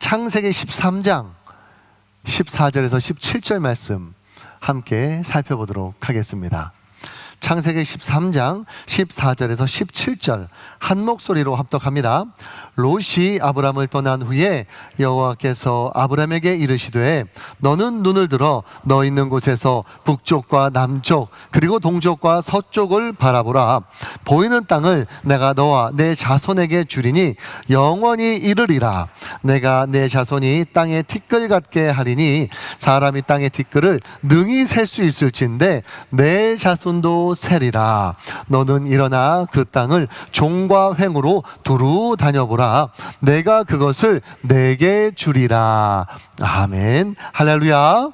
창세기 13장 14절에서 17절 말씀 함께 살펴보도록 하겠습니다. 창세기 13장 14절에서 17절 한 목소리로 합독합니다. 롯이 아브람을 떠난 후에 여호와께서 아브람에게 이르시되 너는 눈을 들어 너 있는 곳에서 북쪽과 남쪽 그리고 동쪽과 서쪽을 바라보라. 보이는 땅을 내가 너와 내 자손에게 주리니 영원히 이르리라. 내가 내 자손이 땅에 티끌 같게 하리니 사람이 땅의 티끌을 능히 셀 수 있을진데 내 자손도 세리라. 너는 일어나 그 땅을 종과 횡으로 두루 다녀보라. 내가 그것을 내게 주리라. 아멘. 할렐루야.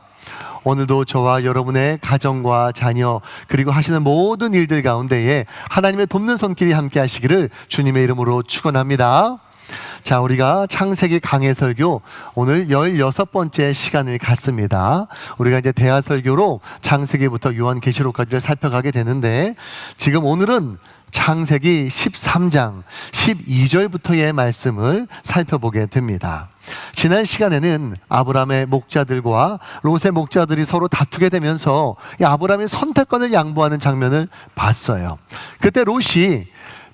오늘도 저와 여러분의 가정과 자녀 그리고 하시는 모든 일들 가운데에 하나님의 돕는 손길이 함께 하시기를 주님의 이름으로 축원합니다. 자, 우리가 창세기 강해 설교 오늘 16번째 시간을 갖습니다. 우리가 이제 대하 설교로 창세기부터 요한계시록까지를 살펴가게 되는데 지금 오늘은 창세기 13장 12절부터의 말씀을 살펴보게 됩니다. 지난 시간에는 아브람의 목자들과 롯의 목자들이 서로 다투게 되면서 아브람의 선택권을 양보하는 장면을 봤어요. 그때 롯이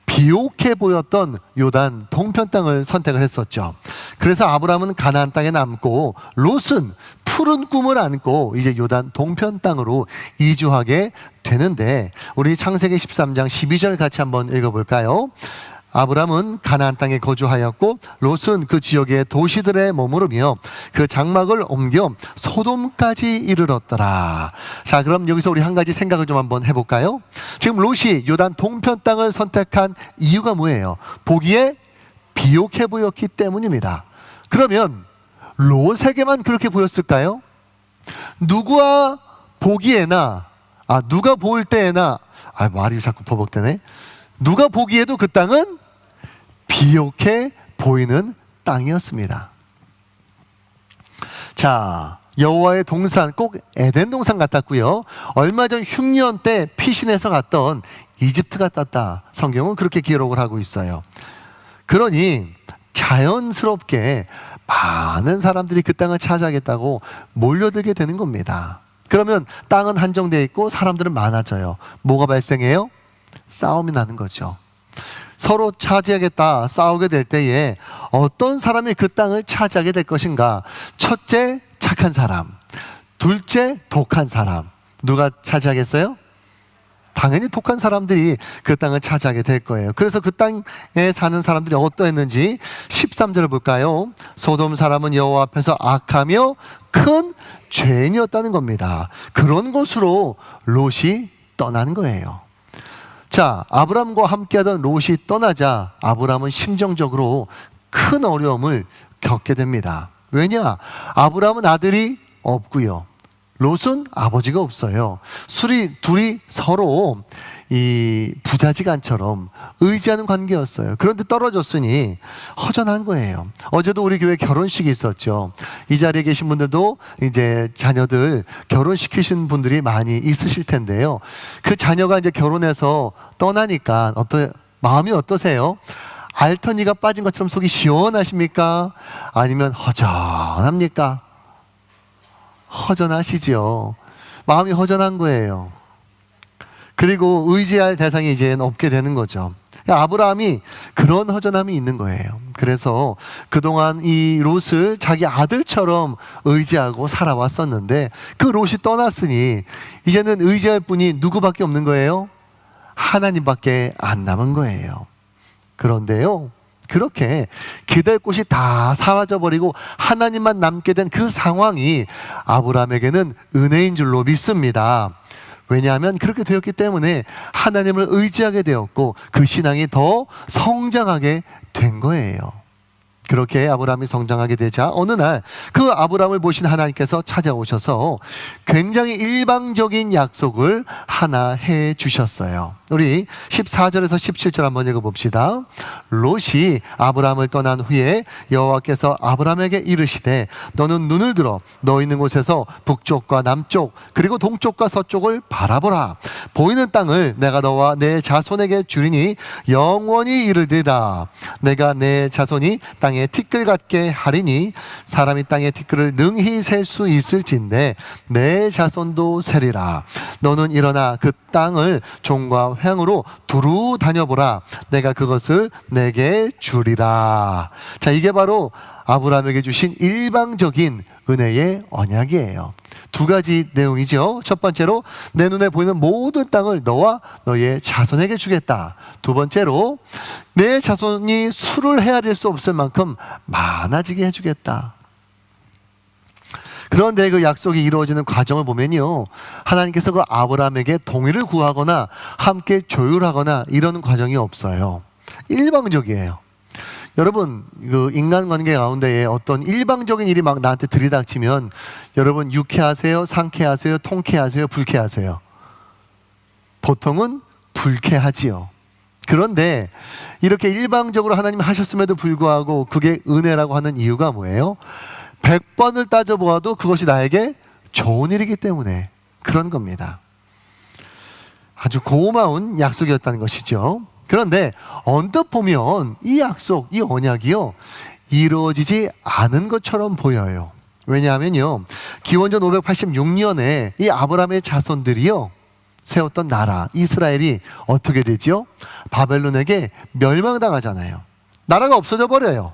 비옥해 보였던 요단 동편 땅을 선택을 했었죠. 그래서 아브람은 가나안 땅에 남고 롯은 푸른 꿈을 안고 이제 요단 동편 땅으로 이주하게 되는데 우리 창세기 13장 12절 같이 한번 읽어볼까요? 아브람은 가나안 땅에 거주하였고 롯은 그 지역의 도시들에 머무르며 그 장막을 옮겨 소돔까지 이르렀더라. 자, 그럼 여기서 우리 한 가지 생각을 좀 한번 해볼까요? 지금 롯이 요단 동편 땅을 선택한 이유가 뭐예요? 보기에 비옥해 보였기 때문입니다. 그러면 롯에게만 그렇게 보였을까요? 누가 보기에나 누가 볼 때에나 말이 자꾸 버벅대네. 누가 보기에도 그 땅은 비옥해 보이는 땅이었습니다. 자, 여호와의 동산 꼭 에덴 동산 같았고요. 얼마 전 흉년 때 피신해서 갔던 이집트 같았다. 성경은 그렇게 기록을 하고 있어요. 그러니 자연스럽게 많은 사람들이 그 땅을 차지하겠다고 몰려들게 되는 겁니다. 그러면 땅은 한정되어 있고 사람들은 많아져요. 뭐가 발생해요? 싸움이 나는 거죠. 서로 차지하겠다 싸우게 될 때에 어떤 사람이 그 땅을 차지하게 될 것인가? 첫째, 착한 사람. 둘째, 독한 사람. 누가 차지하겠어요? 당연히 독한 사람들이 그 땅을 차지하게 될 거예요. 그래서 그 땅에 사는 사람들이 어떠했는지 13절을 볼까요? 소돔 사람은 여호와 앞에서 악하며 큰 죄인이었다는 겁니다. 그런 곳으로 롯이 떠나는 거예요. 자, 아브람과 함께하던 롯이 떠나자 아브람은 심정적으로 큰 어려움을 겪게 됩니다. 왜냐? 아브람은 아들이 없고요. 롯은 아버지가 없어요. 둘이 서로 이 부자지간처럼 의지하는 관계였어요. 그런데 떨어졌으니 허전한 거예요. 어제도 우리 교회 결혼식이 있었죠. 이 자리에 계신 분들도 이제 자녀들 결혼시키신 분들이 많이 있으실 텐데요. 그 자녀가 이제 결혼해서 떠나니까 마음이 어떠세요? 알터니가 빠진 것처럼 속이 시원하십니까? 아니면 허전합니까? 허전하시죠. 마음이 허전한 거예요. 그리고 의지할 대상이 이제는 없게 되는 거죠. 아브라함이 그런 허전함이 있는 거예요. 그래서 그동안 이 롯을 자기 아들처럼 의지하고 살아왔었는데 그 롯이 떠났으니 이제는 의지할 분이 누구밖에 없는 거예요? 하나님밖에 안 남은 거예요. 그런데요, 그렇게 기댈 곳이 다 사라져버리고 하나님만 남게 된 그 상황이 아브라함에게는 은혜인 줄로 믿습니다. 왜냐하면 그렇게 되었기 때문에 하나님을 의지하게 되었고 그 신앙이 더 성장하게 된 거예요. 그렇게 아브라함이 성장하게 되자 어느 날 그 아브라함을 보신 하나님께서 찾아오셔서 굉장히 일방적인 약속을 하나 해 주셨어요. 우리 14절에서 17절 한번 읽어봅시다. 롯이 아브라함을 떠난 후에 여호와께서 아브라함에게 이르시되 너는 눈을 들어 너 있는 곳에서 북쪽과 남쪽 그리고 동쪽과 서쪽을 바라보라. 보이는 땅을 내가 너와 내 자손에게 주리니 영원히 이르리라. 내가 내 자손이 땅에 땅에 티끌 같게 하리니 사람이 땅의 티끌을 능히 셀 수 있을진데 내 자손도 세리라. 너는 일어나 그 땅을 종과 횡으로 두루 다녀보라. 내가 그것을 내게 주리라. 자, 이게 바로 아브라함에게 주신 일방적인 은혜의 언약이에요. 두 가지 내용이죠. 첫 번째로 내 눈에 보이는 모든 땅을 너와 너의 자손에게 주겠다. 두 번째로 내 자손이 수를 헤아릴 수 없을 만큼 많아지게 해주겠다. 그런데 그 약속이 이루어지는 과정을 보면요, 하나님께서 그 아브라함에게 동의를 구하거나 함께 조율하거나 이런 과정이 없어요. 일방적이에요. 여러분, 그 인간관계 가운데에 어떤 일방적인 일이 막 나한테 들이닥치면 여러분 유쾌하세요? 상쾌하세요? 통쾌하세요? 불쾌하세요? 보통은 불쾌하지요. 그런데 이렇게 일방적으로 하나님이 하셨음에도 불구하고 그게 은혜라고 하는 이유가 뭐예요? 100번을 따져보아도 그것이 나에게 좋은 일이기 때문에 그런 겁니다. 아주 고마운 약속이었다는 것이죠. 그런데 언뜻 보면 이 약속, 이 언약이요, 이루어지지 않은 것처럼 보여요. 왜냐하면요, 기원전 586년에 이 아브라함의 자손들이요 세웠던 나라 이스라엘이 어떻게 되지요? 바벨론에게 멸망당하잖아요. 나라가 없어져 버려요.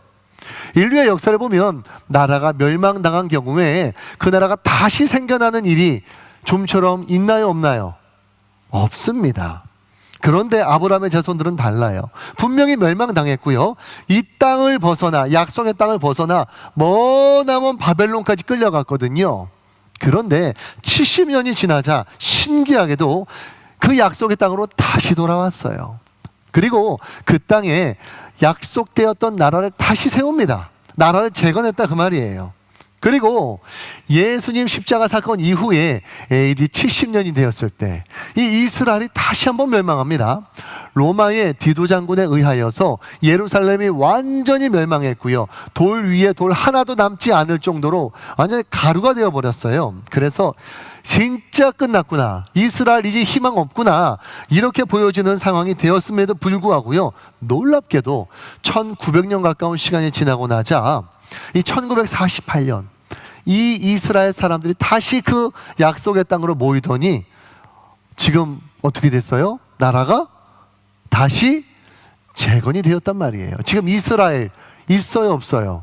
인류의 역사를 보면 나라가 멸망당한 경우에 그 나라가 다시 생겨나는 일이 좀처럼 있나요, 없나요? 없습니다. 그런데 아브라함의 자손들은 달라요. 분명히 멸망당했고요, 이 땅을 벗어나, 약속의 땅을 벗어나 머나먼 바벨론까지 끌려갔거든요. 그런데 70년이 지나자 신기하게도 그 약속의 땅으로 다시 돌아왔어요. 그리고 그 땅에 약속되었던 나라를 다시 세웁니다. 나라를 재건했다 그 말이에요. 그리고 예수님 십자가 사건 이후에 AD 70년이 되었을 때 이 이스라엘이 다시 한번 멸망합니다. 로마의 디도 장군에 의하여서 예루살렘이 완전히 멸망했고요, 돌 위에 돌 하나도 남지 않을 정도로 완전히 가루가 되어버렸어요. 그래서 진짜 끝났구나, 이스라엘 이제 희망 없구나, 이렇게 보여지는 상황이 되었음에도 불구하고요, 놀랍게도 1900년 가까운 시간이 지나고 나자 이 1948년 이 이스라엘 사람들이 다시 그 약속의 땅으로 모이더니 지금 어떻게 됐어요? 나라가 다시 재건이 되었단 말이에요. 지금 이스라엘 있어요, 없어요?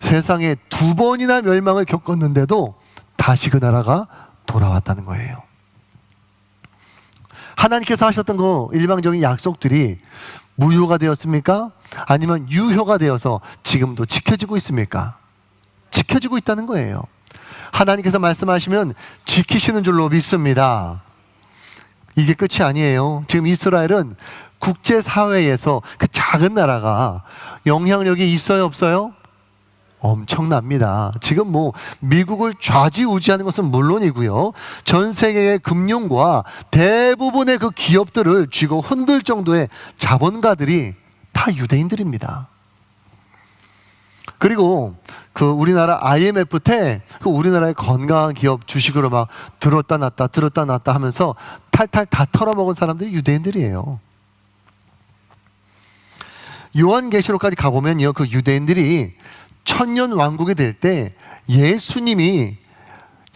세상에 2번이나 멸망을 겪었는데도 다시 그 나라가 돌아왔다는 거예요. 하나님께서 하셨던 그 일방적인 약속들이 무효가 되었습니까? 아니면 유효가 되어서 지금도 지켜지고 있습니까? 지켜지고 있다는 거예요. 하나님께서 말씀하시면 지키시는 줄로 믿습니다. 이게 끝이 아니에요. 지금 이스라엘은 국제사회에서 그 작은 나라가 영향력이 있어요, 없어요? 엄청납니다. 지금 뭐 미국을 좌지우지하는 것은 물론이고요, 전 세계의 금융과 대부분의 그 기업들을 쥐고 흔들 정도의 자본가들이 다 유대인들입니다. 그리고 그 우리나라 IMF 때 그 우리나라의 건강한 기업 주식으로 막 들었다 놨다 하면서 탈탈 다 털어먹은 사람들이 유대인들이에요. 요한계시록까지 가보면요, 그 유대인들이 천년 왕국이 될 때 예수님이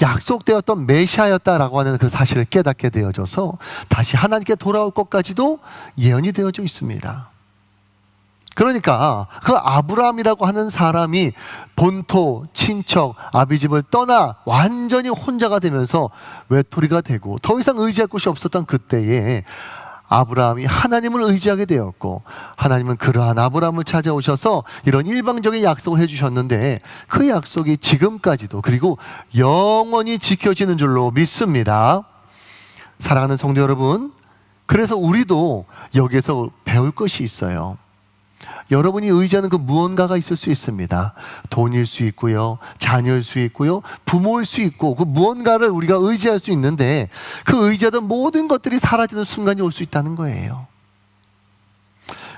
약속되었던 메시아였다라고 하는 그 사실을 깨닫게 되어져서 다시 하나님께 돌아올 것까지도 예언이 되어져 있습니다. 그러니까 그 아브라함이라고 하는 사람이 본토, 친척, 아비집을 떠나 완전히 혼자가 되면서 외톨이가 되고 더 이상 의지할 곳이 없었던 그때에 아브라함이 하나님을 의지하게 되었고, 하나님은 그러한 아브라함을 찾아오셔서 이런 일방적인 약속을 해주셨는데 그 약속이 지금까지도 그리고 영원히 지켜지는 줄로 믿습니다. 사랑하는 성도 여러분, 그래서 우리도 여기에서 배울 것이 있어요. 여러분이 의지하는 그 무언가가 있을 수 있습니다. 돈일 수 있고요, 자녀일 수 있고요, 부모일 수 있고, 그 무언가를 우리가 의지할 수 있는데 그 의지하던 모든 것들이 사라지는 순간이 올 수 있다는 거예요.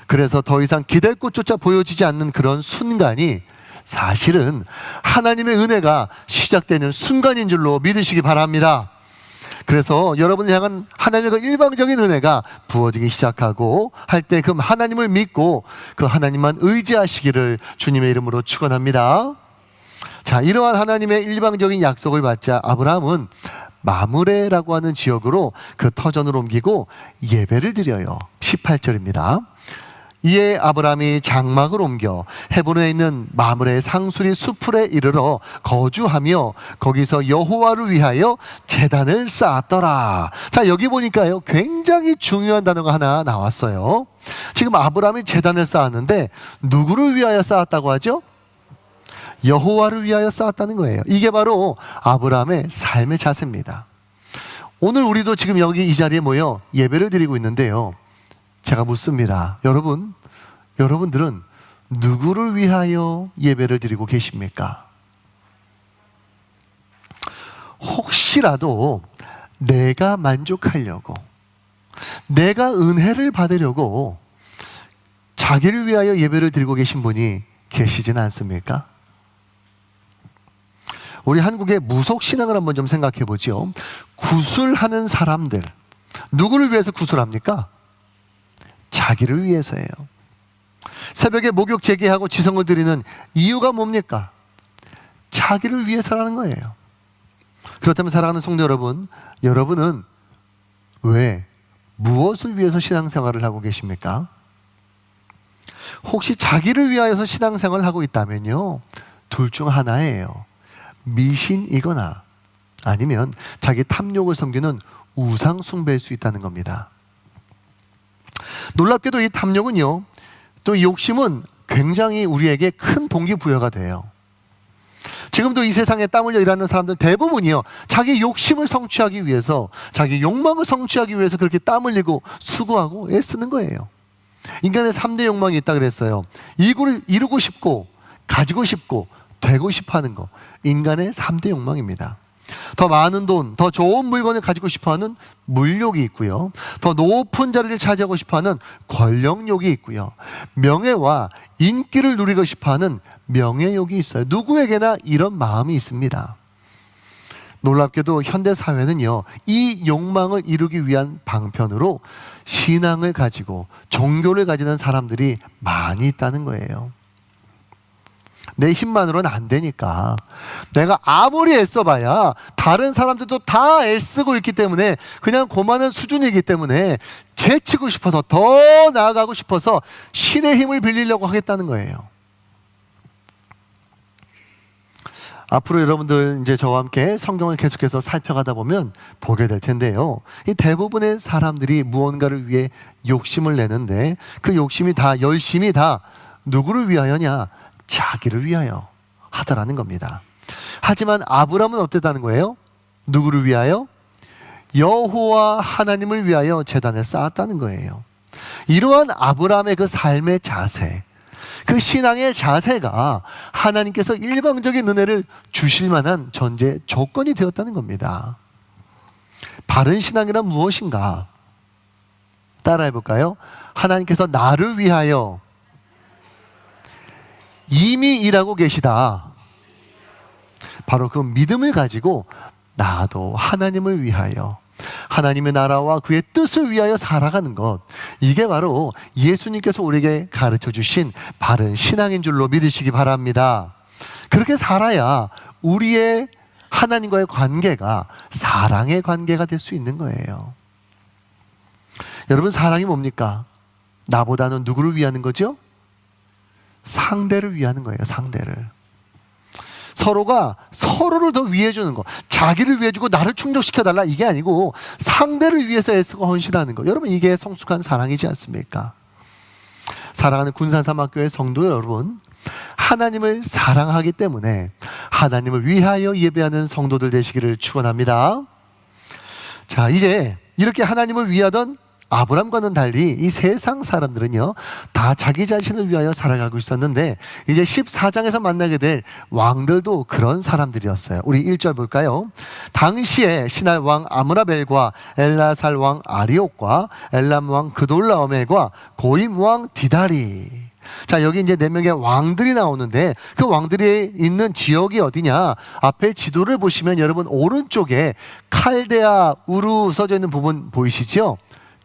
그래서 더 이상 기댈 곳조차 보여지지 않는 그런 순간이 사실은 하나님의 은혜가 시작되는 순간인 줄로 믿으시기 바랍니다. 그래서 여러분을 향한 하나님의 그 일방적인 은혜가 부어지기 시작하고 할 때 그 하나님을 믿고 그 하나님만 의지하시기를 주님의 이름으로 축원합니다. 자, 이러한 하나님의 일방적인 약속을 받자 아브라함은 마므레라고 하는 지역으로 그 터전을 옮기고 예배를 드려요. 18절입니다. 이에 아브라함이 장막을 옮겨 헤브론에 있는 마므레 상수리 수풀에 이르러 거주하며 거기서 여호와를 위하여 제단을 쌓았더라. 자, 여기 보니까요 굉장히 중요한 단어가 하나 나왔어요. 지금 아브라함이 제단을 쌓았는데 누구를 위하여 쌓았다고 하죠? 여호와를 위하여 쌓았다는 거예요. 이게 바로 아브라함의 삶의 자세입니다. 오늘 우리도 지금 여기 이 자리에 모여 예배를 드리고 있는데요, 제가 묻습니다. 여러분들은 누구를 위하여 예배를 드리고 계십니까? 혹시라도 내가 만족하려고, 내가 은혜를 받으려고 자기를 위하여 예배를 드리고 계신 분이 계시지는 않습니까? 우리 한국의 무속신앙을 한번 좀 생각해 보죠. 구술하는 사람들, 누구를 위해서 구술합니까? 자기를 위해서예요. 새벽에 목욕 재개하고 지성을 드리는 이유가 뭡니까? 자기를 위해서라는 거예요. 그렇다면 사랑하는 성도 여러분, 여러분은 왜, 무엇을 위해서 신앙생활을 하고 계십니까? 혹시 자기를 위하여서 신앙생활을 하고 있다면요, 둘 중 하나예요. 미신이거나 아니면 자기 탐욕을 섬기는 우상 숭배일 수 있다는 겁니다. 놀랍게도 이 탐욕은요, 또 이 욕심은 굉장히 우리에게 큰 동기부여가 돼요. 지금도 이 세상에 땀 흘려 일하는 사람들 대부분이요, 자기 욕심을 성취하기 위해서, 자기 욕망을 성취하기 위해서 그렇게 땀 흘리고 수고하고 애쓰는 거예요. 인간의 3대 욕망이 있다 그랬어요. 이루고 싶고, 가지고 싶고, 되고 싶어 하는 거. 인간의 3대 욕망입니다. 더 많은 돈, 더 좋은 물건을 가지고 싶어하는 물욕이 있고요, 더 높은 자리를 차지하고 싶어하는 권력욕이 있고요, 명예와 인기를 누리고 싶어하는 명예욕이 있어요. 누구에게나 이런 마음이 있습니다. 놀랍게도 현대사회는요, 이 욕망을 이루기 위한 방편으로 신앙을 가지고 종교를 가지는 사람들이 많이 있다는 거예요. 내 힘만으로는 안 되니까, 내가 아무리 애써봐야 다른 사람들도 다 애쓰고 있기 때문에 그냥 고만한 수준이기 때문에 제치고 싶어서, 더 나아가고 싶어서 신의 힘을 빌리려고 하겠다는 거예요. 앞으로 여러분들 이제 저와 함께 성경을 계속해서 살펴가다 보면 보게 될 텐데요, 이 대부분의 사람들이 무언가를 위해 욕심을 내는데 그 욕심이 다, 열심히 다 누구를 위하여냐? 자기를 위하여 하더라는 겁니다. 하지만 아브라함은 어땠다는 거예요? 누구를 위하여? 여호와 하나님을 위하여 제단을 쌓았다는 거예요. 이러한 아브라함의 그 삶의 자세, 그 신앙의 자세가 하나님께서 일방적인 은혜를 주실 만한 전제 조건이 되었다는 겁니다. 바른 신앙이란 무엇인가? 따라해 볼까요? 하나님께서 나를 위하여 이미 일하고 계시다. 바로 그 믿음을 가지고 나도 하나님을 위하여, 하나님의 나라와 그의 뜻을 위하여 살아가는 것, 이게 바로 예수님께서 우리에게 가르쳐 주신 바른 신앙인 줄로 믿으시기 바랍니다. 그렇게 살아야 우리의 하나님과의 관계가 사랑의 관계가 될 수 있는 거예요. 여러분, 사랑이 뭡니까? 나보다는 누구를 위하는 거죠? 상대를 위하는 거예요. 상대를. 서로가 서로를 더 위해주는 거, 자기를 위해주고 나를 충족시켜달라, 이게 아니고 상대를 위해서 애쓰고 헌신하는 거. 여러분, 이게 성숙한 사랑이지 않습니까? 사랑하는 군산삼학교의 성도 여러분, 하나님을 사랑하기 때문에 하나님을 위하여 예배하는 성도들 되시기를 축원합니다. 자, 이제 이렇게 하나님을 위하던 아브람과는 달리 이 세상 사람들은요, 다 자기 자신을 위하여 살아가고 있었는데, 이제 14장에서 만나게 될 왕들도 그런 사람들이었어요. 우리 1절 볼까요? 당시에 신할 왕 아므라벨과 엘라살 왕 아리옥과 엘람 왕 그돌라오멜과 고임 왕 디다리, 자, 여기 이제 4명의 왕들이 나오는데 그 왕들이 있는 지역이 어디냐? 앞에 지도를 보시면 여러분 오른쪽에 칼데아 우루 써져 있는 부분 보이시죠?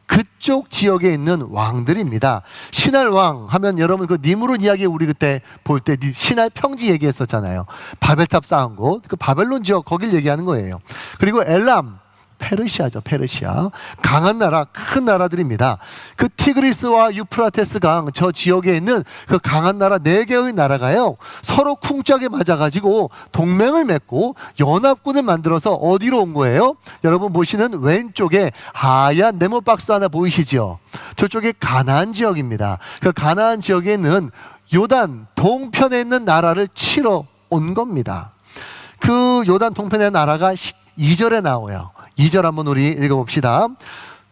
그쪽 지역에 있는 왕들입니다. 신할 왕 하면 여러분 그 니무롯 이야기 우리 그때 볼 때 신할 평지 얘기했었잖아요. 바벨탑 쌓은 곳, 그 바벨론 지역 거길 얘기하는 거예요. 그리고 엘람, 페르시아죠. 페르시아. 강한 나라, 큰 나라들입니다. 그 티그리스와 유프라테스 강 저 지역에 있는 그 강한 나라 4개의 나라가요, 서로 쿵짝에 맞아가지고 동맹을 맺고 연합군을 만들어서 어디로 온 거예요? 여러분 보시는 왼쪽에 하얀 네모 박스 하나 보이시죠? 저쪽에 가나안 지역입니다. 그 가나안 지역에 있는 요단 동편에 있는 나라를 치러 온 겁니다. 그 요단 동편의 나라가 2절에 나와요. 2절 한번 우리 읽어봅시다.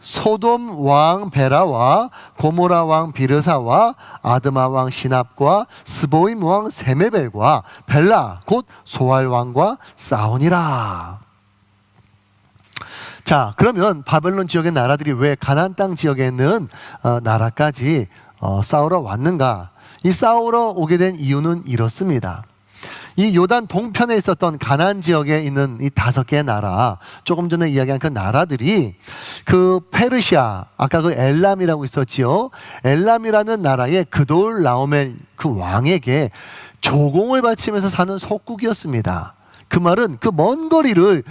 소돔 왕 베라와 고모라 왕 비르사와 아드마 왕 시납과 스보임 왕 세메벨과 벨라 곧 소알 왕과 싸우니라. 자, 그러면 바벨론 지역의 나라들이 왜 가나안 땅 지역에 있는 나라까지 싸우러 왔는가? 이 싸우러 오게 된 이유는 이렇습니다. 이 요단 동편에 있었던 가나안 지역에 있는 이 5개의 나라, 조금 전에 이야기한 그 나라들이 그 페르시아, 아까 그 엘람이라고 있었지요. 엘람이라는 나라의 그돌 라오멜 그 왕에게 조공을 바치면서 사는 속국이었습니다. 그 말은 그 먼 거리를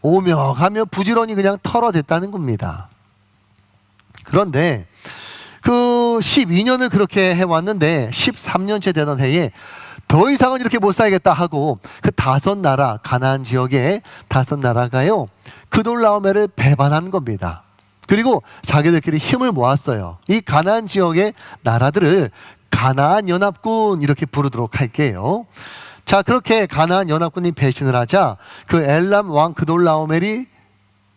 오며 가며 부지런히 그냥 털어댔다는 겁니다. 그런데 그 12년을 그렇게 해왔는데 13년째 되던 해에 더 이상은 이렇게 못 살겠다 하고 그 5나라, 가나안 지역의 5나라가요, 그돌라오멜을 배반한 겁니다. 그리고 자기들끼리 힘을 모았어요. 이 가나안 지역의 나라들을 가나안 연합군 이렇게 부르도록 할게요. 자, 그렇게 가나안 연합군이 배신을 하자 그 엘람 왕 그돌라오멜이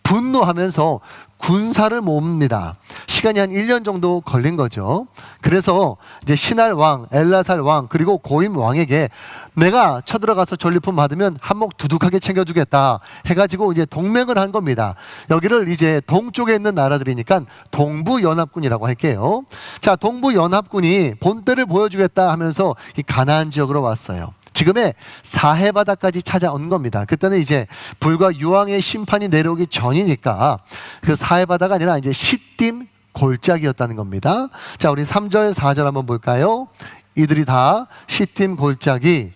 분노하면서 군사를 모읍니다. 시간이 한 1년 정도 걸린 거죠. 그래서 이제 신할 왕, 엘라살 왕, 그리고 고임 왕에게 내가 쳐들어가서 전리품 받으면 한몫 두둑하게 챙겨주겠다 해가지고 이제 동맹을 한 겁니다. 여기를 이제 동쪽에 있는 나라들이니까 동부연합군이라고 할게요. 자, 동부연합군이 본때를 보여주겠다 하면서 이 가나안 지역으로 왔어요. 지금의 사해바다까지 찾아온 겁니다. 그때는 이제 불과 유황의 심판이 내려오기 전이니까 그 사해바다가 아니라 이제 시딤 골짜기였다는 겁니다. 자, 우리 3절 4절 한번 볼까요? 이들이 다 시딤 골짜기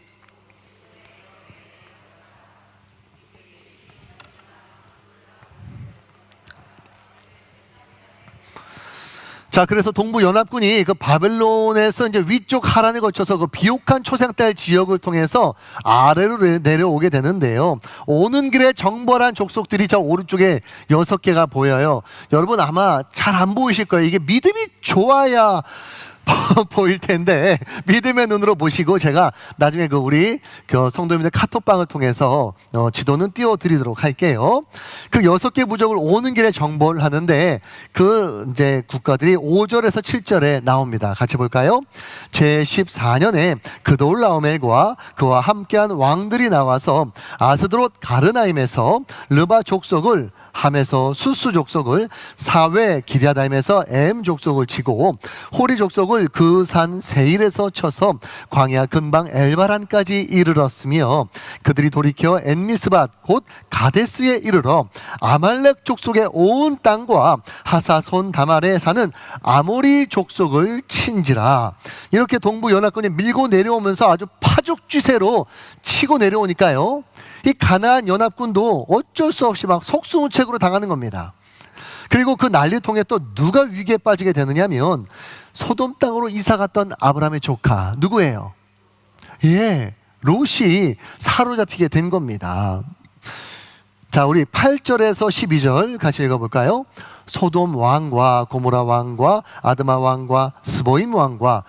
자, 그래서 동부연합군이 그 바벨론에서 이제 위쪽 하란에 거쳐서 그 비옥한 초생딸 지역을 통해서 아래로 내려오게 되는데요. 오는 길에 정벌한 족속들이 저 오른쪽에 6개가 보여요. 여러분 아마 잘 안 보이실 거예요. 이게 믿음이 좋아야 보일 텐데 믿음의 눈으로 보시고 제가 나중에 그 우리 그 성도님들 카톡방을 통해서 지도는 띄워드리도록 할게요. 그 6개 부족을 오는 길에 정벌을 하는데 그 이제 국가들이 5절에서 7절에 나옵니다. 같이 볼까요? 제14년에 그돌라오멜과 그와 함께한 왕들이 나와서 아스드롯 가르나임에서 르바 족속을, 함에서 수스 족속을, 사외 기랴다임에서 엠 족속을 치고 호리 족속을 그 산 세일에서 쳐서 광야 근방 엘바란까지 이르렀으며 그들이 돌이켜 엔미스밭 곧 가데스에 이르러 아말렉 족속의 온 땅과 하사손 다말에 사는 아모리 족속을 친지라. 이렇게 동부 연합군이 밀고 내려오면서 아주 파죽지세로 치고 내려오니까요, 이 가나안 연합군도 어쩔 수 없이 막 속수무책으로 당하는 겁니다. 그리고 그 난리통에 또 누가 위기에 빠지게 되느냐면 소돔 땅으로 이사 갔던 아브라함의 조카 누구예요? 예, 롯이 사로잡히게 된 겁니다. 자, 우리 8절에서 12절 같이 읽어볼까요? 소돔 왕과 고모라 왕과 아드마 왕과 스보임 왕과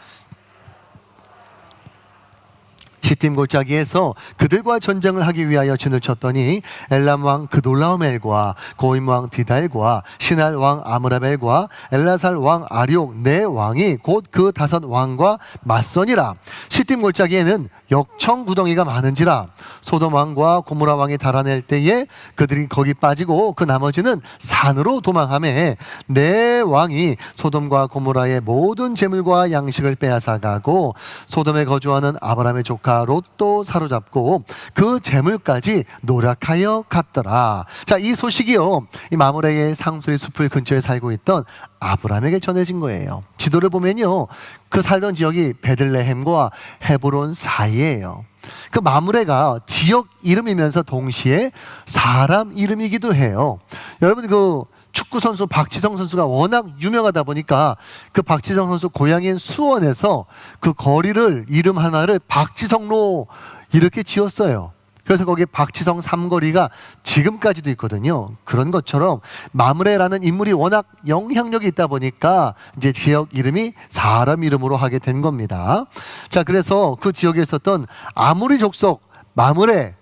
시딤 골짜기에서 그들과 전쟁을 하기 위하여 진을 쳤더니 엘람 왕 그돌라오멜과 고임 왕 디달과 신할 왕 아므라벨과 엘라살 왕 아리옥 네 왕이 곧 그 5 왕과 맞서니라. 시딤 골짜기에는 역청구덩이가 많은지라 소돔 왕과 고모라 왕이 달아낼 때에 그들이 거기 빠지고 그 나머지는 산으로 도망하매 내 왕이 소돔과 고모라의 모든 재물과 양식을 빼앗아 가고 소돔에 거주하는 아브라함의 조카 롯도 사로잡고 그 재물까지 노력하여 갔더라. 자, 이 소식이요, 이 마므레의 상수리 숲을 근처에 살고 있던 아브라함에게 전해진 거예요. 지도를 보면요, 그 살던 지역이 베들레헴과 헤브론 사이예요. 그 마므레가 지역 이름이면서 동시에 사람 이름이기도 해요. 여러분, 그 축구 선수 박지성 선수가 워낙 유명하다 보니까 그 박지성 선수 고향인 수원에서 그 거리를 이름 하나를 박지성로 이렇게 지었어요. 그래서 거기에 박지성 삼거리가 지금까지도 있거든요. 그런 것처럼 마므레라는 인물이 워낙 영향력이 있다 보니까 이제 지역 이름이 사람 이름으로 하게 된 겁니다. 자, 그래서 그 지역에 있었던 아모리 족속 마므레,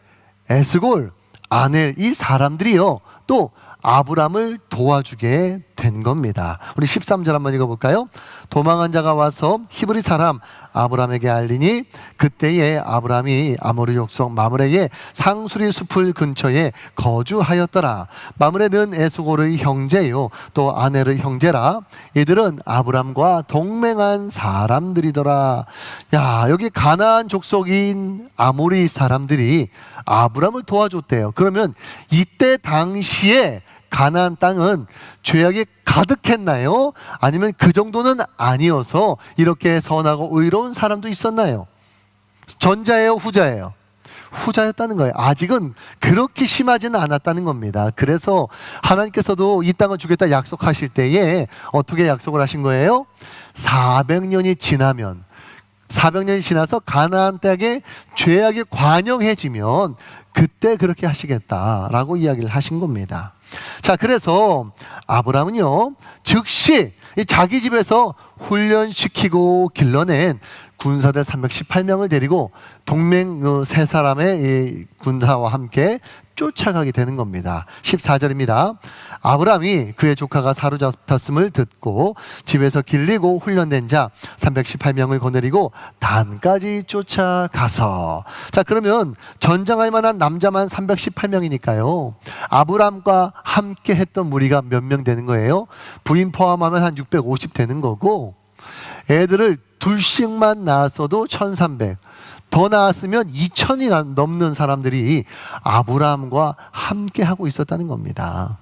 에스골, 아넬, 이 사람들이요, 또 아브람을 도와주게 된 겁니다. 우리 13절 한번 읽어볼까요? 도망한 자가 와서 히브리 사람 아브람에게 알리니 그때에 아브람이 아모리 족속 마므레의 상수리 숲을 근처에 거주하였더라. 마므레는 에스골의 형제요 또 아넬의 형제라. 이들은 아브람과 동맹한 사람들이더라. 야, 여기 가나안 족속인 아모리 사람들이 아브람을 도와줬대요. 그러면 이때 당시에 가나안 땅은 죄악이 가득했나요? 아니면 그 정도는 아니어서 이렇게 선하고 의로운 사람도 있었나요? 전자예요, 후자예요? 후자였다는 거예요. 아직은 그렇게 심하지는 않았다는 겁니다. 그래서 하나님께서도 이 땅을 주겠다 약속하실 때에 어떻게 약속을 하신 거예요? 400년이 지나면, 400년이 지나서 가나안 땅에 죄악이 관영해지면 그때 그렇게 하시겠다라고 이야기를 하신 겁니다. 자, 그래서 아브람은요, 즉시 자기 집에서 훈련시키고 길러낸 군사들 318명을 데리고 동맹 세 사람의 군사와 함께 쫓아가게 되는 겁니다. 14절입니다. 아브람이 그의 조카가 사로잡혔음을 듣고 집에서 길리고 훈련된 자 318명을 거느리고 단까지 쫓아가서, 자, 그러면 전장할 만한 남자만 318명이니까요 아브람과 함께 했던 무리가 몇 명 되는 거예요? 부인 포함하면 한 650 되는 거고, 애들을 둘씩만 낳았어도 1300, 더 나았으면 2000이 넘는 사람들이 아브라함과 함께 하고 있었다는 겁니다.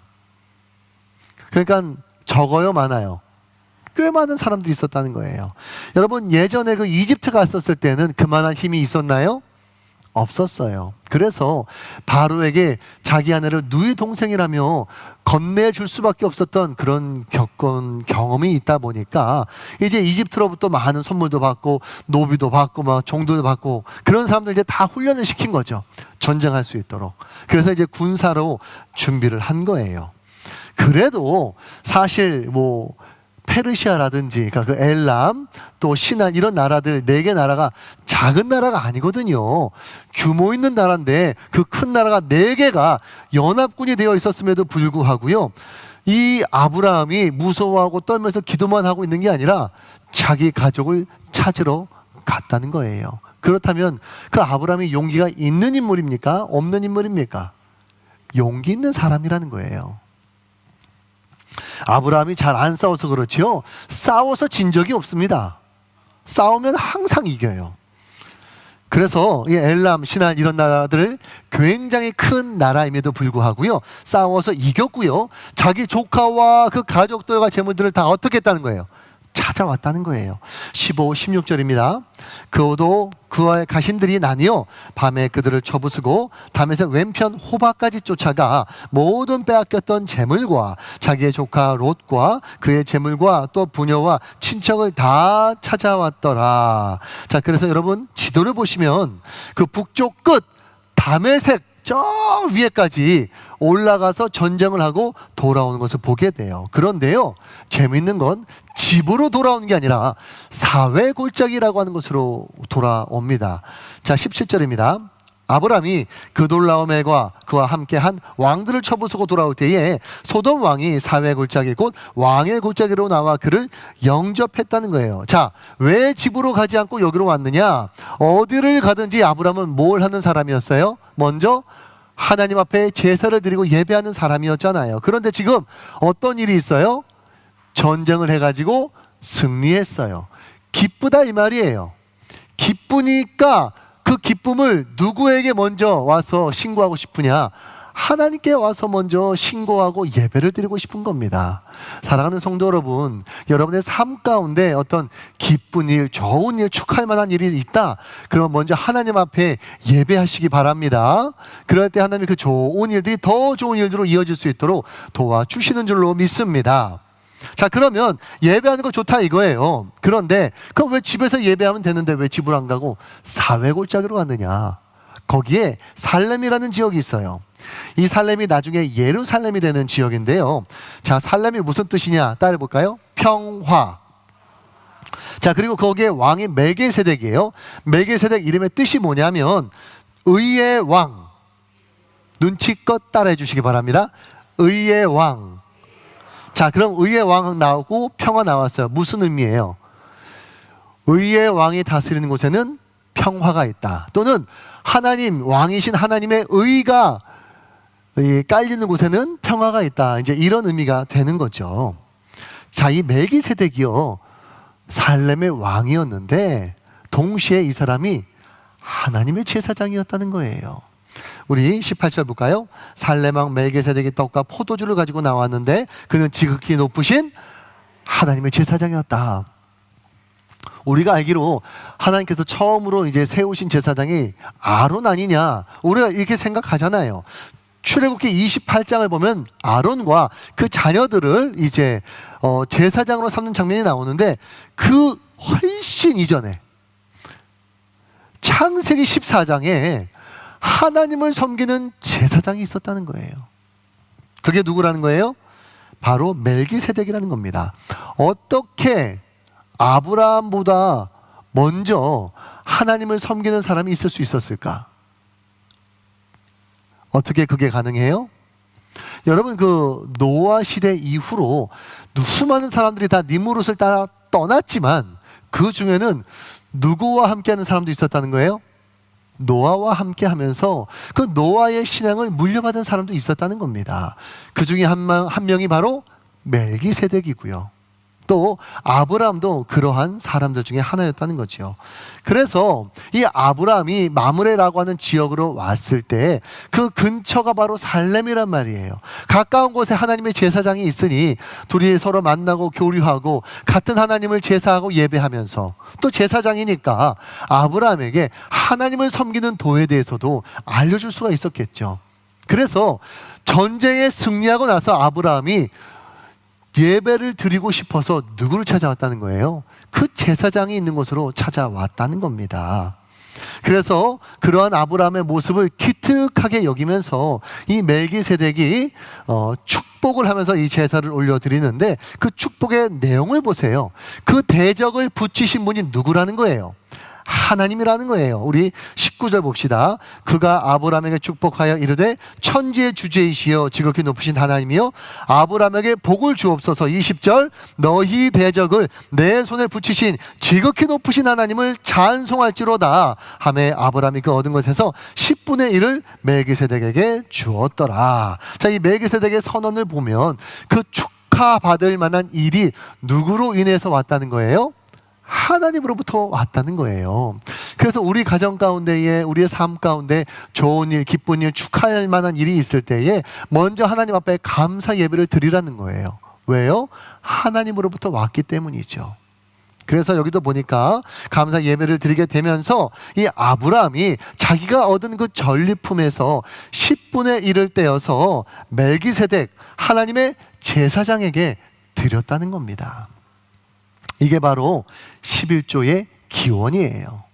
그러니까 적어요, 많아요? 꽤 많은 사람들이 있었다는 거예요. 여러분, 예전에 그 이집트 갔었을 때는 그만한 힘이 있었나요? 없었어요. 그래서 바로에게 자기 아내를 누이 동생이라며 건네줄 수밖에 없었던 그런 경험이 있다 보니까 이제 이집트로부터 많은 선물도 받고 노비도 받고 막 종도도 받고 그런 사람들 이제 다 훈련을 시킨 거죠. 전쟁할 수 있도록. 그래서 이제 군사로 준비를 한 거예요. 그래도 사실 뭐 페르시아라든지 그러니까 그 엘람 또 신안 이런 나라들 4개 나라가 작은 나라가 아니거든요. 규모 있는 나라인데 그 큰 나라가 4개가 연합군이 되어 있었음에도 불구하고요, 이 아브라함이 무서워하고 떨면서 기도만 하고 있는 게 아니라 자기 가족을 찾으러 갔다는 거예요. 그렇다면 그 아브라함이 용기가 있는 인물입니까? 없는 인물입니까? 용기 있는 사람이라는 거예요. 아브라함이 잘 안 싸워서 그렇지요, 싸워서 진 적이 없습니다. 싸우면 항상 이겨요. 그래서 이 엘람, 신안 이런 나라들을 굉장히 큰 나라임에도 불구하고요 싸워서 이겼고요, 자기 조카와 그 가족들과 재물들을 다 어떻게 했다는 거예요? 찾아왔다는 거예요. 15, 16절입니다. 그도 그와의 가신들이 나뉘어 밤에 그들을 쳐부수고 담에서 왼편 호바까지 쫓아가 모든 빼앗겼던 재물과 자기의 조카 롯과 그의 재물과 또 부녀와 친척을 다 찾아왔더라. 자, 그래서 여러분 지도를 보시면 그 북쪽 끝 다메섹 저 위에까지 올라가서 전쟁을 하고 돌아오는 것을 보게 돼요. 그런데요, 재미있는 건 집으로 돌아오는 게 아니라 사회 골짜기라고 하는 것으로 돌아옵니다. 자, 17절입니다. 아브람이 그 놀라움과 그와 함께한 왕들을 쳐부수고 돌아올 때에 소돔 왕이 사회 골짜기 곧 왕의 골짜기로 나와 그를 영접했다는 거예요. 자, 왜 집으로 가지 않고 여기로 왔느냐? 어디를 가든지 아브람은 뭘 하는 사람이었어요? 먼저 하나님 앞에 제사를 드리고 예배하는 사람이었잖아요. 그런데 지금 어떤 일이 있어요? 전쟁을 해가지고 승리했어요. 기쁘다 이 말이에요. 기쁘니까 그 기쁨을 누구에게 먼저 와서 신고하고 싶으냐? 하나님께 와서 먼저 신고하고 예배를 드리고 싶은 겁니다. 사랑하는 성도 여러분, 여러분의 삶 가운데 어떤 기쁜 일, 좋은 일, 축하할 만한 일이 있다. 그러면 먼저 하나님 앞에 예배하시기 바랍니다. 그럴 때 하나님이 그 좋은 일들이 더 좋은 일들로 이어질 수 있도록 도와주시는 줄로 믿습니다. 자, 그러면 예배하는 거 좋다 이거예요. 그런데 그럼 왜 집에서 예배하면 되는데 왜 집으로 안 가고 사회 골짜기로 갔느냐? 거기에 살렘이라는 지역이 있어요. 이 살렘이 나중에 예루살렘이 되는 지역인데요. 자, 살렘이 무슨 뜻이냐 따라 볼까요? 평화. 자, 그리고 거기에 왕이 멜기세덱이에요. 멜기세덱 이름의 뜻이 뭐냐면 의의 왕. 눈치껏 따라해 주시기 바랍니다. 의의 왕. 자, 그럼 의의 왕 나오고 평화 나왔어요. 무슨 의미예요? 의의 왕이 다스리는 곳에는 평화가 있다. 또는 하나님, 왕이신 하나님의 의가 깔리는 곳에는 평화가 있다. 이제 이런 의미가 되는 거죠. 자, 이 멜기세덱이요, 살렘의 왕이었는데 동시에 이 사람이 하나님의 제사장이었다는 거예요. 우리 18절 볼까요? 살렘 왕 멜기세덱이 떡과 포도주를 가지고 나왔는데 그는 지극히 높으신 하나님의 제사장이었다. 우리가 알기로 하나님께서 처음으로 이제 세우신 제사장이 아론 아니냐, 우리가 이렇게 생각하잖아요. 출애굽기 28장을 보면 아론과 그 자녀들을 이제 제사장으로 삼는 장면이 나오는데 그 훨씬 이전에 창세기 14장에 하나님을 섬기는 제사장이 있었다는 거예요. 그게 누구라는 거예요? 바로 멜기세덱이라는 겁니다. 어떻게 아브라함보다 먼저 하나님을 섬기는 사람이 있을 수 있었을까? 어떻게 그게 가능해요? 여러분, 그 노아 시대 이후로 수많은 사람들이 다 니무롯을 따라 떠났지만 그 중에는 누구와 함께하는 사람도 있었다는 거예요? 노아와 함께 하면서 그 노아의 신앙을 물려받은 사람도 있었다는 겁니다. 그 중에 한 명이 바로 멜기세덱이고요. 또 아브라함도 그러한 사람들 중에 하나였다는 거죠. 그래서 이 아브라함이 마므레라고 하는 지역으로 왔을 때 그 근처가 바로 살렘이란 말이에요. 가까운 곳에 하나님의 제사장이 있으니 둘이 서로 만나고 교류하고 같은 하나님을 제사하고 예배하면서 또 제사장이니까 아브라함에게 하나님을 섬기는 도에 대해서도 알려줄 수가 있었겠죠. 그래서 전쟁에 승리하고 나서 아브라함이 예배를 드리고 싶어서 누구를 찾아왔다는 거예요? 그 제사장이 있는 곳으로 찾아왔다는 겁니다. 그래서 그러한 아브라함의 모습을 기특하게 여기면서 이 멜기세덱이 축복을 하면서 이 제사를 올려드리는데 그 축복의 내용을 보세요. 그 대적을 붙이신 분이 누구라는 거예요? 하나님이라는 거예요. 우리 19절 봅시다. 그가 아브라함에게 축복하여 이르되 천지의 주제이시여 지극히 높으신 하나님이여 아브라함에게 복을 주옵소서. 20절 너희 대적을 내 손에 붙이신 지극히 높으신 하나님을 찬송할지로다 하매 아브라함이 그 얻은 것에서 10분의 1을 멜기세덱에게 주었더라. 자, 이 멜기세덱의 선언을 보면 그 축하받을 만한 일이 누구로 인해서 왔다는 거예요? 하나님으로부터 왔다는 거예요. 그래서 우리 가정 가운데에 우리의 삶 가운데 좋은 일, 기쁜 일, 축하할 만한 일이 있을 때에 먼저 하나님 앞에 감사 예배를 드리라는 거예요. 왜요? 하나님으로부터 왔기 때문이죠. 그래서 여기도 보니까 감사 예배를 드리게 되면서 이 아브라함이 자기가 얻은 그 전리품에서 10분의 1을 떼어서 멜기세덱 하나님의 제사장에게 드렸다는 겁니다. 이게 바로 11조의 기원이에요.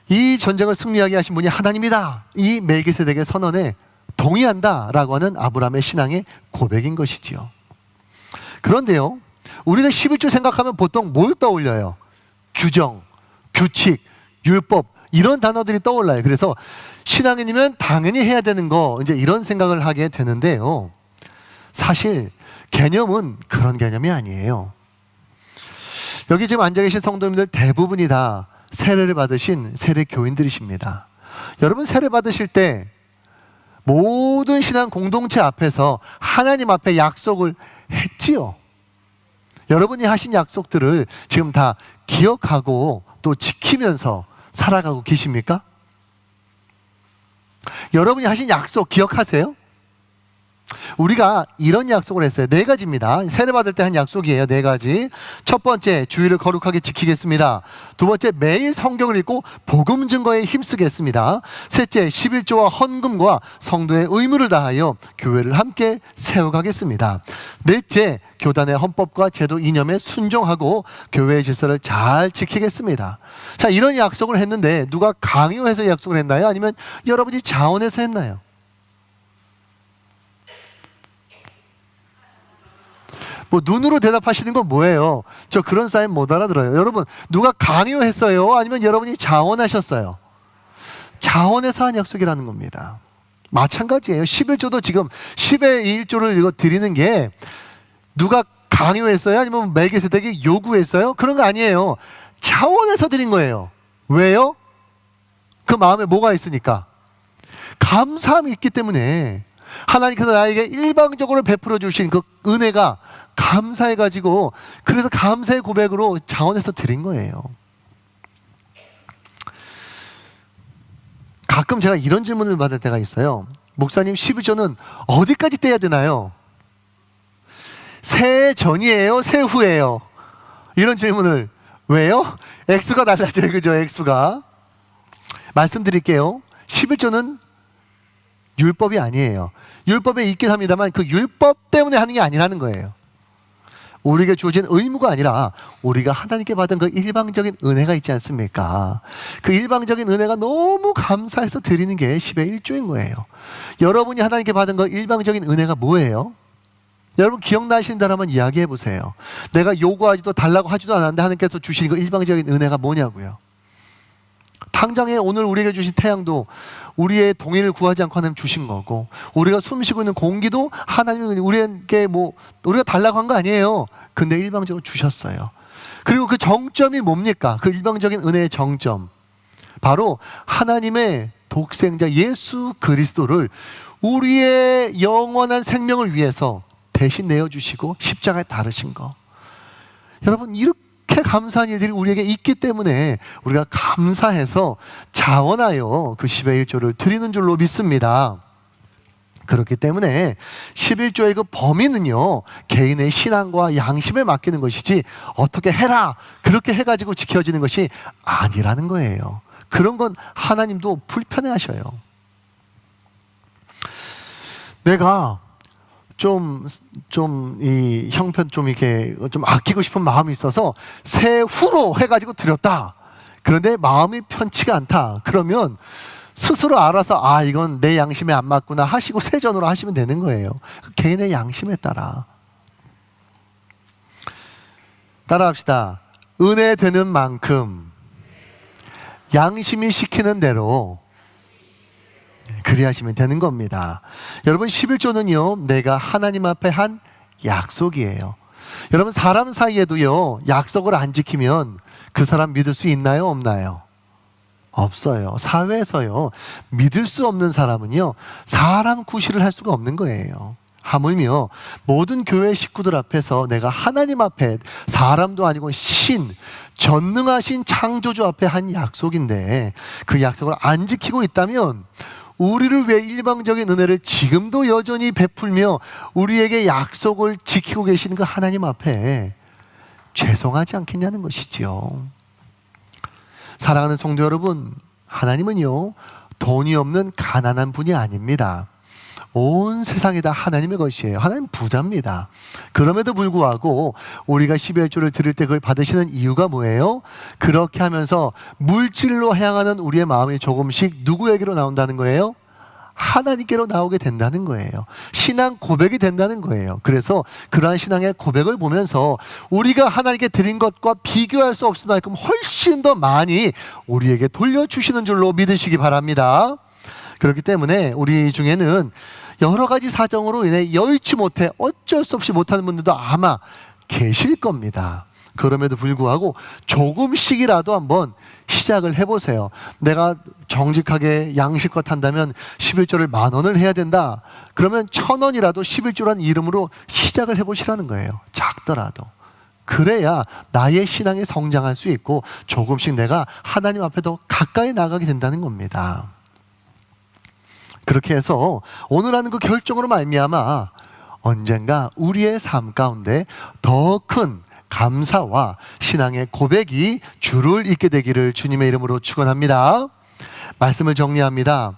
이 전쟁을 승리하게 하신 분이 하나님이다. 이 멜기세덱의 선언에 동의한다라고 하는 아브라함의 신앙의 고백인 것이지요. 그런데요, 우리가 11조 생각하면 보통 뭘 떠올려요? 규정, 규칙, 율법 이런 단어들이 떠올라요. 그래서 신앙인이면 당연히 해야 되는 거, 이제 이런 생각을 하게 되는데요. 사실 개념은 그런 개념이 아니에요. 여기 지금 앉아 계신 성도님들 대부분이 다 세례를 받으신 세례 교인들이십니다. 여러분 세례 받으실 때 모든 신앙 공동체 앞에서 하나님 앞에 약속을 했지요. 여러분이 하신 약속들을 지금 다 기억하고 또 지키면서 살아가고 계십니까? 여러분이 하신 약속 기억하세요? 우리가 이런 약속을 했어요. 4가지입니다. 세례받을 때 한 약속이에요. 4가지. 첫 번째, 주일을 거룩하게 지키겠습니다. 두 번째, 매일 성경을 읽고 복음 증거에 힘쓰겠습니다. 셋째, 11조와 헌금과 성도의 의무를 다하여 교회를 함께 세워가겠습니다. 넷째, 교단의 헌법과 제도 이념에 순종하고 교회의 질서를 잘 지키겠습니다. 자, 이런 약속을 했는데 누가 강요해서 약속을 했나요? 아니면 여러분이 자원해서 했나요? 뭐 눈으로 대답하시는 건 뭐예요? 저 그런 사인 못 알아들어요. 여러분 누가 강요했어요? 아니면 여러분이 자원하셨어요? 자원해서 한 약속이라는 겁니다. 마찬가지예요. 11조도 지금 10의 1조를 이거 드리는 게 누가 강요했어요? 아니면 멜기세덱이 요구했어요? 그런 거 아니에요. 자원해서 드린 거예요. 왜요? 그 마음에 뭐가 있으니까? 감사함이 있기 때문에. 하나님께서 나에게 일방적으로 베풀어 주신 그 은혜가 감사해가지고, 그래서 감사의 고백으로 자원해서 드린 거예요. 가끔 제가 이런 질문을 받을 때가 있어요. 목사님, 11조는 어디까지 떼야 되나요? 새해 전이에요? 새해 후예요? 이런 질문을. 왜요? 액수가 달라져요. 그죠? 액수가. 말씀드릴게요. 11조는 율법이 아니에요. 율법에 있긴 합니다만 그 율법 때문에 하는 게 아니라는 거예요. 우리에게 주어진 의무가 아니라 우리가 하나님께 받은 그 일방적인 은혜가 있지 않습니까? 그 일방적인 은혜가 너무 감사해서 드리는 게 10의 1조인 거예요. 여러분이 하나님께 받은 그 일방적인 은혜가 뭐예요? 여러분 기억나시는 대로 한번 이야기해 보세요. 내가 요구하지도 달라고 하지도 않았는데 하나님께서 주신 그 일방적인 은혜가 뭐냐고요. 당장에 오늘 우리에게 주신 태양도 우리의 동의를 구하지 않고 하나님 주신 거고, 우리가 숨쉬고 있는 공기도 하나님이 우리에게 우리가 달라고 한 거 아니에요. 근데 일방적으로 주셨어요. 그리고 그 정점이 뭡니까? 그 일방적인 은혜의 정점, 바로 하나님의 독생자 예수 그리스도를 우리의 영원한 생명을 위해서 대신 내어주시고 십자가에 달으신 거. 여러분 이렇게 감사한 일들이 우리에게 있기 때문에 우리가 감사해서 자원하여 그 10의 1조를 드리는 줄로 믿습니다. 그렇기 때문에 11조의 그 범위는요, 개인의 신앙과 양심에 맡기는 것이지 어떻게 해라 그렇게 해가지고 지켜지는 것이 아니라는 거예요. 그런 건 하나님도 불편해 하셔요. 내가 이 형편 이렇게 좀 아끼고 싶은 마음이 있어서 세후로 해가지고 드렸다. 그런데 마음이 편치가 않다. 그러면 스스로 알아서 이건 내 양심에 안 맞구나 하시고 세전으로 하시면 되는 거예요. 개인의 양심에 따라. 따라합시다. 은혜 되는 만큼 양심이 시키는 대로 그리하시면 되는 겁니다. 여러분 11조는요 내가 하나님 앞에 한 약속이에요. 여러분 사람 사이에도요 약속을 안 지키면 그 사람 믿을 수 있나요? 없나요? 없어요. 사회에서요 믿을 수 없는 사람은요 사람 구실을 할 수가 없는 거예요. 하물며 모든 교회 식구들 앞에서 내가 하나님 앞에, 사람도 아니고 전능하신 창조주 앞에 한 약속인데 그 약속을 안 지키고 있다면 우리를 위해 일방적인 은혜를 지금도 여전히 베풀며 우리에게 약속을 지키고 계시는 그 하나님 앞에 죄송하지 않겠냐는 것이지요. 사랑하는 성도 여러분, 하나님은요 돈이 없는 가난한 분이 아닙니다. 온 세상이 다 하나님의 것이에요. 하나님 부자입니다. 그럼에도 불구하고 우리가 11조를 드릴 때 그걸 받으시는 이유가 뭐예요? 그렇게 하면서 물질로 향하는 우리의 마음이 조금씩 누구에게로 나온다는 거예요? 하나님께로 나오게 된다는 거예요. 신앙 고백이 된다는 거예요. 그래서 그러한 신앙의 고백을 보면서 우리가 하나님께 드린 것과 비교할 수 없을 만큼 훨씬 더 많이 우리에게 돌려주시는 줄로 믿으시기 바랍니다. 그렇기 때문에 우리 중에는 여러 가지 사정으로 인해 여의치 못해 어쩔 수 없이 못하는 분들도 아마 계실 겁니다. 그럼에도 불구하고 조금씩이라도 한번 시작을 해보세요. 내가 정직하게 양심껏 한다면 11조를 10,000원을 해야 된다. 그러면 1,000원이라도 11조라는 이름으로 시작을 해보시라는 거예요. 작더라도. 그래야 나의 신앙이 성장할 수 있고 조금씩 내가 하나님 앞에 더 가까이 나가게 된다는 겁니다. 그렇게 해서 오늘 하는 그 결정으로 말미암아 언젠가 우리의 삶 가운데 더 큰 감사와 신앙의 고백이 주를 잇게 되기를 주님의 이름으로 축원합니다. 말씀을 정리합니다.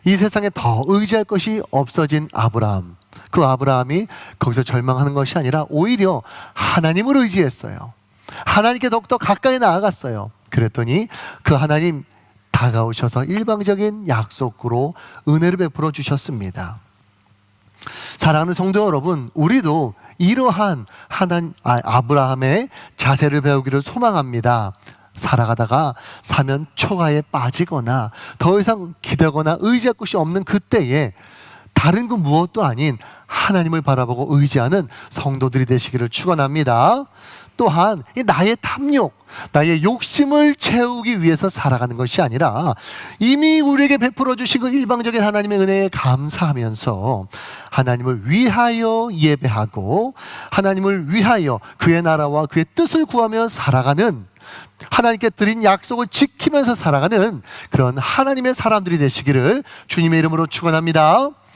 이 세상에 더 의지할 것이 없어진 아브라함. 그 아브라함이 거기서 절망하는 것이 아니라 오히려 하나님을 의지했어요. 하나님께 더욱더 가까이 나아갔어요. 그랬더니 그 하나님 다가오셔서 일방적인 약속으로 은혜를 베풀어 주셨습니다. 사랑하는 성도 여러분, 우리도 이러한 아브라함의 자세를 배우기를 소망합니다. 살아가다가 사면 초가에 빠지거나 더 이상 기대거나 의지할 곳이 없는 그때에 다른 그 무엇도 아닌 하나님을 바라보고 의지하는 성도들이 되시기를 축원합니다. 또한 나의 탐욕, 나의 욕심을 채우기 위해서 살아가는 것이 아니라 이미 우리에게 베풀어 주신 그 일방적인 하나님의 은혜에 감사하면서 하나님을 위하여 예배하고 하나님을 위하여 그의 나라와 그의 뜻을 구하며 살아가는, 하나님께 드린 약속을 지키면서 살아가는 그런 하나님의 사람들이 되시기를 주님의 이름으로 축원합니다.